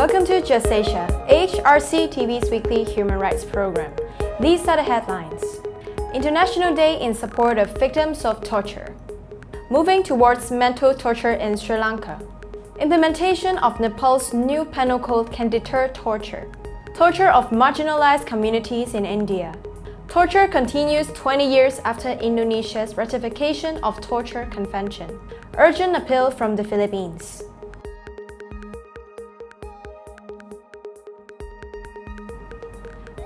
Welcome to Just Asia, AHRC TV's weekly human rights program. These are the headlines. International Day in support of victims of torture. Moving towards mental torture in Sri Lanka. Implementation of Nepal's new penal code can deter torture. Torture of marginalized communities in India. Torture continues 20 years after Indonesia's ratification of Torture Convention. Urgent appeal from the Philippines.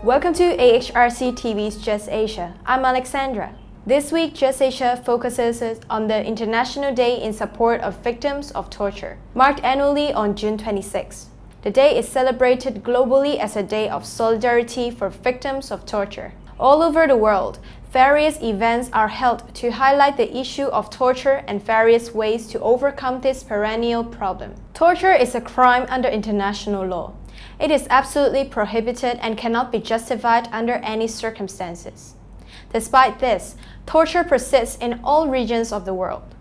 Welcome to AHRC TV's Just Asia. I'm Alexandra. This week, Just Asia focuses on the International Day in support of victims of torture, marked annually on June 26. The day is celebrated globally as a day of solidarity for victims of torture. All over the world, various events are held to highlight the issue of torture and various ways to overcome this perennial problem. Torture is a crime under international law. It is absolutely prohibited and cannot be justified under any circumstances. Despite this, torture persists in all regions of the world.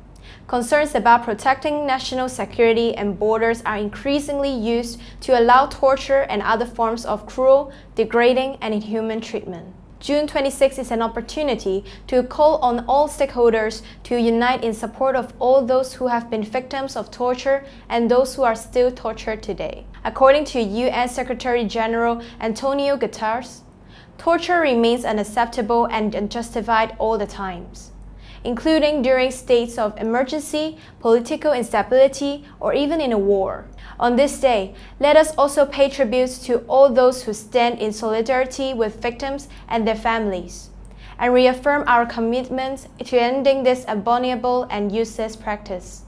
Concerns about protecting national security and borders are increasingly used to allow torture and other forms of cruel, degrading, and inhuman treatment. June 26 is an opportunity to call on all stakeholders to unite in support of all those who have been victims of torture and those who are still tortured today. According to UN Secretary General Antonio Guterres, torture remains unacceptable and unjustified all the times, including during states of emergency, political instability, or even in a war. On this day, let us also pay tribute to all those who stand in solidarity with victims and their families, and reaffirm our commitment to ending this abominable and useless practice.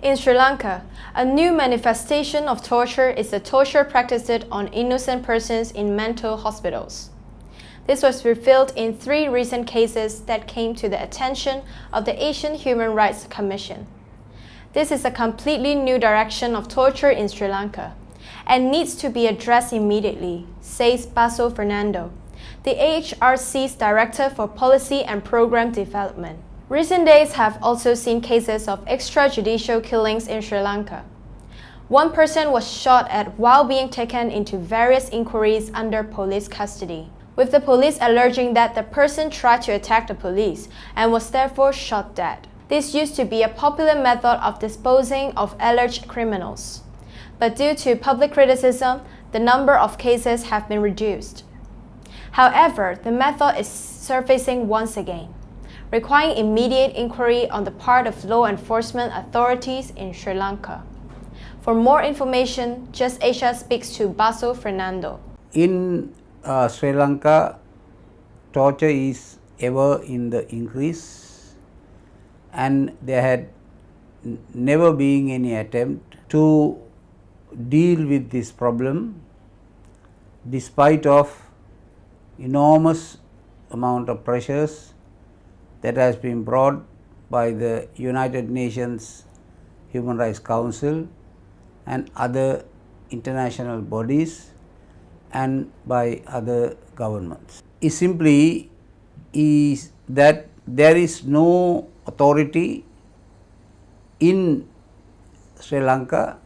In Sri Lanka, a new manifestation of torture is the torture practiced on innocent persons in mental hospitals. This was revealed in 3 recent cases that came to the attention of the Asian Human Rights Commission. This is a completely new direction of torture in Sri Lanka and needs to be addressed immediately, says Basil Fernando, the AHRC's Director for Policy and Program Development. Recent days have also seen cases of extrajudicial killings in Sri Lanka. One person was shot at while being taken into various inquiries under police custody, with the police alleging that the person tried to attack the police and was therefore shot dead. This used to be a popular method of disposing of alleged criminals, but due to public criticism, the number of cases have been reduced. However, the method is surfacing once again, requiring immediate inquiry on the part of law enforcement authorities in Sri Lanka. For more information, Just Asia speaks to Basil Fernando. In Sri Lanka, torture is ever in the increase, and there had never been any attempt to deal with this problem despite of enormous amount of pressures that has been brought by the United Nations Human Rights Council and other international bodies and by other governments. It simply is that there is no authority in Sri Lanka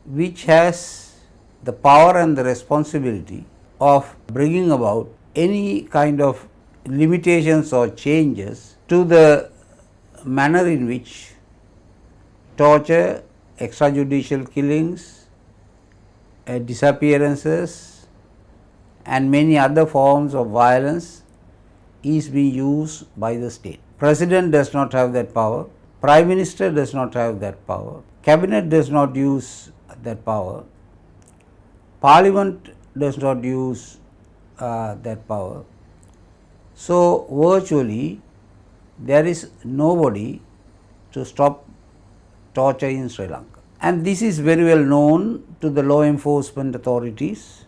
which has the power and the responsibility of bringing about any kind of limitations or changes to the manner in which torture, extrajudicial killings, disappearances and many other forms of violence is being used by the state. President does not have that power, Prime Minister does not have that power, Cabinet does not use that power, Parliament does not use that power. So virtually there is nobody to stop torture in Sri Lanka. And this is very well known to the law enforcement authorities.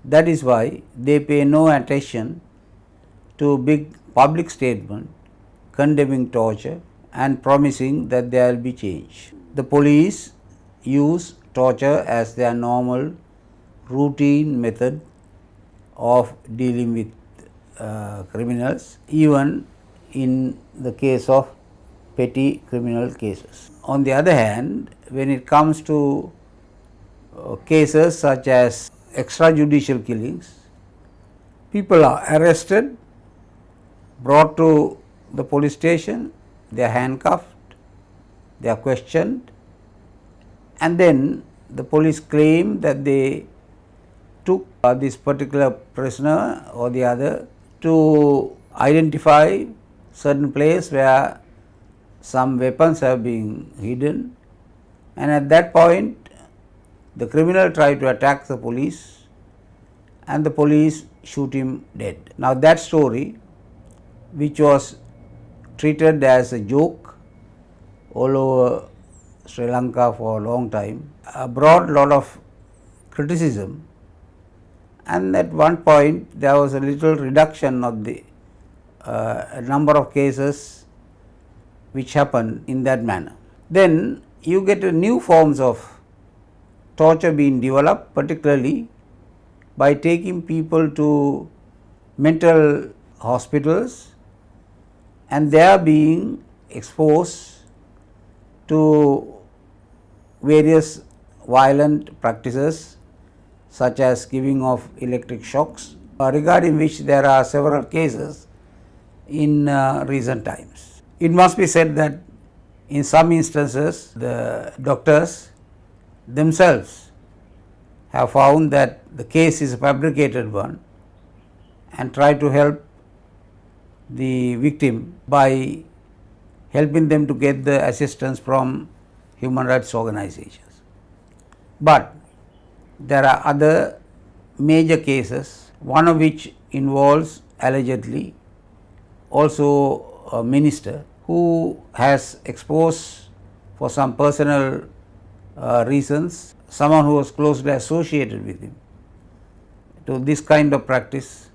That is why they pay no attention to big public statement condemning torture and promising that there will be change. The police use torture as their normal routine method of dealing with criminals, even in the case of petty criminal cases. On the other hand, when it comes to cases such as extrajudicial killings, people are arrested, brought to the police station, they are handcuffed, they are questioned, and then the police claim that they took this particular prisoner or the other to identify certain place where some weapons have been hidden, and at that point the criminal tried to attack the police and the police shoot him dead. Now that story, which was treated as a joke all over Sri Lanka for a long time, brought a lot of criticism, and at one point there was a little reduction of the number of cases which happened in that manner. Then you get new forms of torture being developed, particularly by taking people to mental hospitals and they are being exposed to various violent practices such as giving of electric shocks, regarding which there are several cases in recent times. It must be said that in some instances the doctors themselves have found that the case is a fabricated one and try to help the victim by helping them to get the assistance from human rights organizations. But there are other major cases, one of which involves allegedly also a minister who has exposed for some personal reasons someone who was closely associated with him to this kind of practice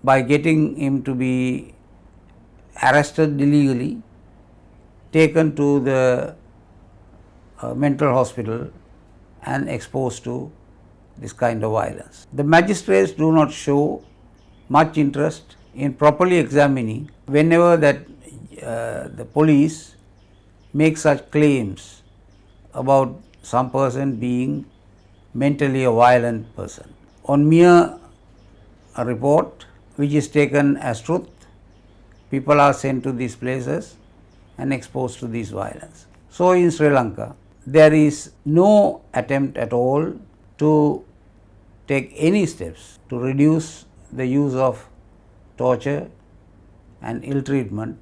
by getting him to be arrested illegally, taken to the mental hospital and exposed to this kind of violence. The magistrates do not show much interest in properly examining whenever that the police make such claims about some person being mentally a violent person. On mere report which is taken as truth, people are sent to these places and exposed to this violence. So in Sri Lanka, there is no attempt at all to take any steps to reduce the use of torture and ill treatment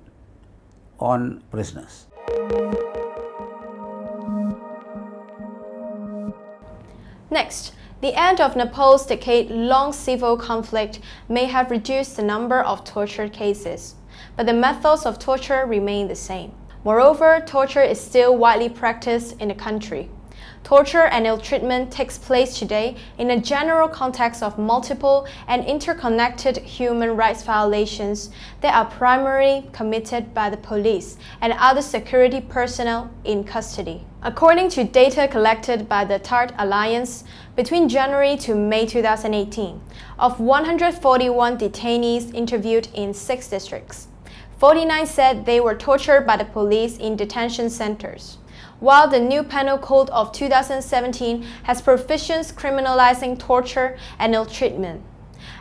on prisoners. Next, the end of Nepal's decade-long civil conflict may have reduced the number of torture cases, but the methods of torture remain the same. Moreover, torture is still widely practiced in the country. Torture and ill-treatment takes place today in a general context of multiple and interconnected human rights violations that are primarily committed by the police and other security personnel in custody. According to data collected by the TART Alliance, between January to May 2018, of 141 detainees interviewed in 6 districts, 49 said they were tortured by the police in detention centers. While the new Penal Code of 2017 has provisions criminalizing torture and ill-treatment,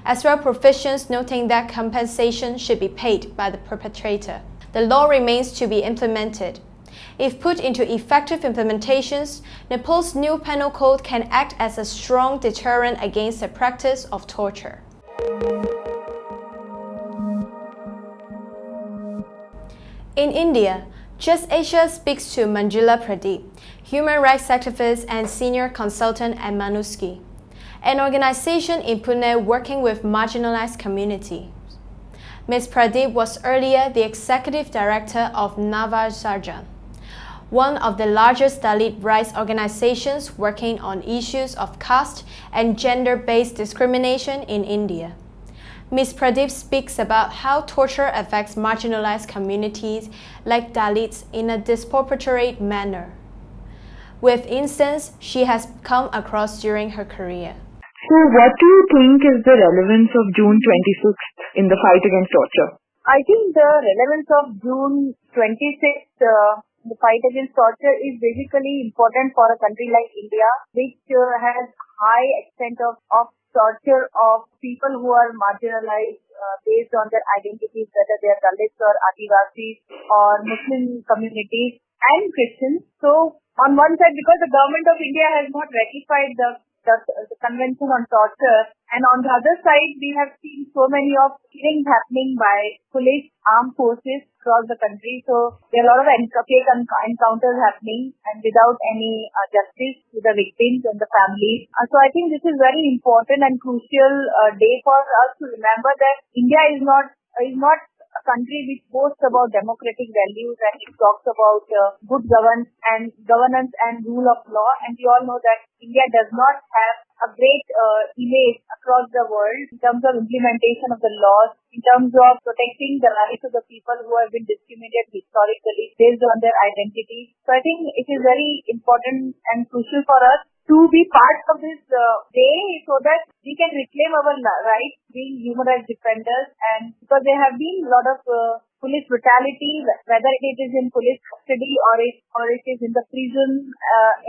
as well provisions noting that compensation should be paid by the perpetrator, the law remains to be implemented. If put into effective implementations, Nepal's new Penal Code can act as a strong deterrent against the practice of torture. In India, Just Asia speaks to Manjula Pradeep, human rights activist and senior consultant at Manuski, an organization in Pune working with marginalized communities. Ms. Pradeep was earlier the executive director of Navasarjan, one of the largest Dalit rights organizations working on issues of caste and gender-based discrimination in India. Ms. Pradeep speaks about how torture affects marginalized communities like Dalits in a disproportionate manner, with instances she has come across during her career. So what do you think is the relevance of June 26th in the fight against torture? I think the relevance of June 26th, the fight against torture is basically important for a country like India, which has high extent of torture of people who are marginalized based on their identities, whether they are Dalits or Adivasis or Muslim communities and Christians. So on one side, because the government of India has not ratified the Convention on Torture, and on the other side, we have seen so many of killings happening by police, armed forces across the country. So there are a lot of fake encounters happening and without any justice to the victims and the families. So I think this is very important and crucial day for us to remember that India is not a country which boasts about democratic values and it talks about good governance and rule of law. And we all know that India does not have a great image across the world in terms of implementation of the laws, in terms of protecting the rights of the people who have been discriminated historically based on their identity. So I think it is very important and crucial for us to be part of this day so that we can reclaim our rights being human rights defenders, and because there have been a lot of police brutality, whether it is in police custody or it is in the prison,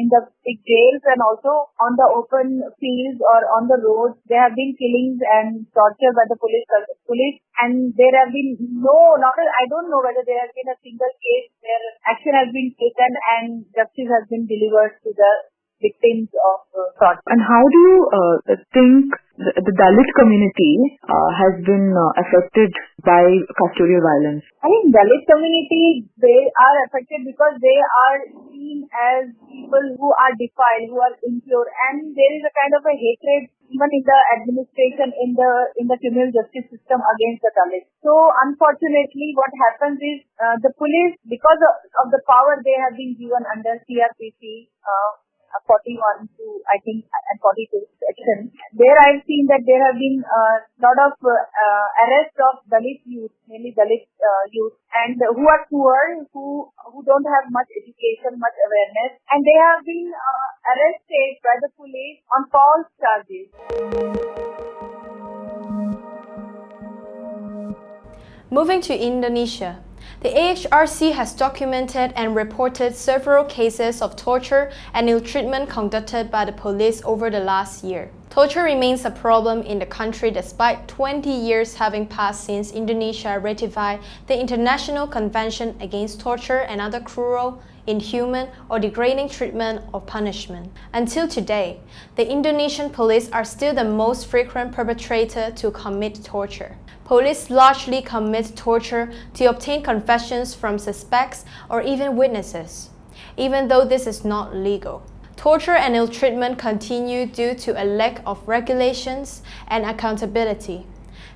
in the big jails, and also on the open fields or on the roads. There have been killings and torture by the police, and there have been I don't know whether there has been a single case where action has been taken and justice has been delivered to the victims of torture. And how do you think the Dalit community has been affected by custodial violence? I think Dalit community, they are affected because they are seen as people who are defiled, who are impure, and there is a kind of a hatred even in the administration, in the criminal justice system against the Dalits. So unfortunately, what happens is the police, because of the power they have been given under CRPC, 41 to, I think, and 42 section. There I've seen that there have been a lot of arrests of Dalit youth, mainly Dalit youth, and who are poor, who don't have much education, much awareness, and they have been arrested by the police on false charges. Moving to Indonesia. The AHRC has documented and reported several cases of torture and ill treatment conducted by the police over the last year. Torture remains a problem in the country despite 20 years having passed since Indonesia ratified the International Convention Against Torture and Other Cruel, Inhuman, or Degrading Treatment or Punishment. Until today, the Indonesian police are still the most frequent perpetrator to commit torture. Police largely commit torture to obtain confessions from suspects or even witnesses, even though this is not legal. Torture and ill treatment continue due to a lack of regulations and accountability.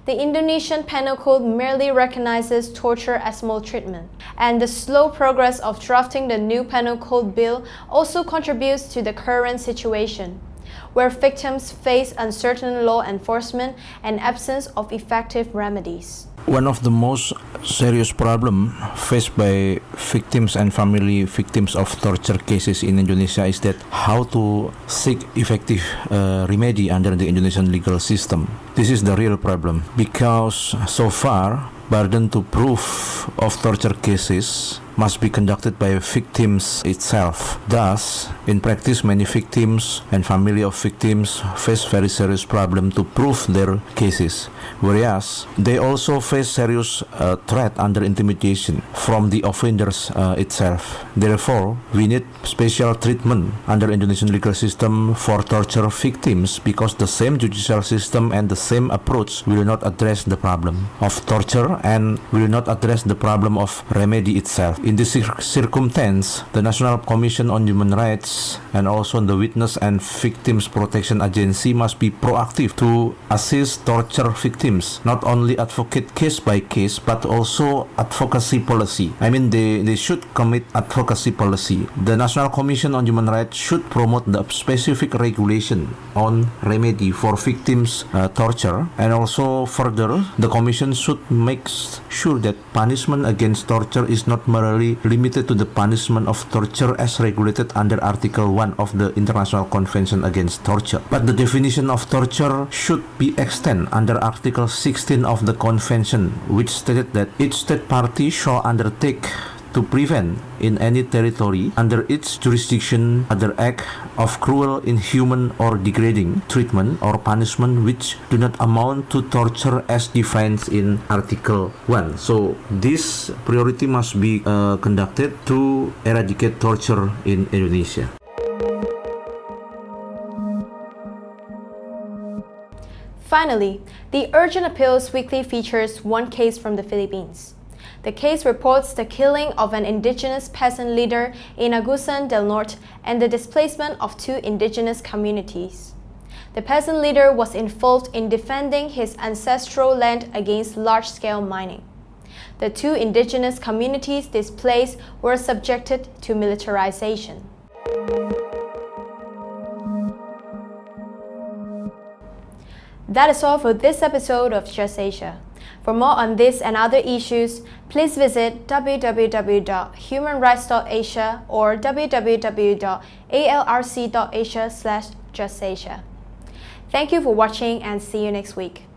The Indonesian Penal Code merely recognizes torture as maltreatment, and the slow progress of drafting the new Penal Code bill also contributes to the current situation, where victims face uncertain law enforcement and absence of effective remedies. One of the most serious problems faced by victims and family victims of torture cases in Indonesia is that how to seek effective remedy under the Indonesian legal system. This is the real problem because so far, burden to proof of torture cases must be conducted by victims itself. Thus, in practice, many victims and family of victims face very serious problem to prove their cases, whereas they also face serious threat under intimidation from the offenders itself. Therefore, we need special treatment under Indonesian legal system for torture victims because the same judicial system and the same approach will not address the problem of torture and will not address the problem of remedy itself. In this circumstance, the National Commission on Human Rights and also the Witness and Victims Protection Agency must be proactive to assist torture victims, not only advocate case by case, but also advocacy policy. I mean, they should commit advocacy policy. The National Commission on Human Rights should promote the specific regulation on remedy for victims torture torture, and also further, the Commission should make sure that punishment against torture is not merely limited to the punishment of torture as regulated under Article 1 of the International Convention Against Torture, but the definition of torture should be extended under Article 16 of the Convention, which stated that each state party shall undertake to prevent in any territory under its jurisdiction other act of cruel, inhuman or degrading treatment or punishment which do not amount to torture as defined in Article 1. So this priority must be conducted to eradicate torture in Indonesia. Finally, the Urgent Appeals Weekly features one case from the Philippines. The case reports the killing of an indigenous peasant leader in Agusan del Norte and the displacement of 2 indigenous communities. The peasant leader was involved in defending his ancestral land against large-scale mining. The 2 indigenous communities displaced were subjected to militarization. That is all for this episode of Just Asia. For more on this and other issues, please visit www.humanrights.asia or www.alrc.asia/justasia. Thank you for watching and see you next week.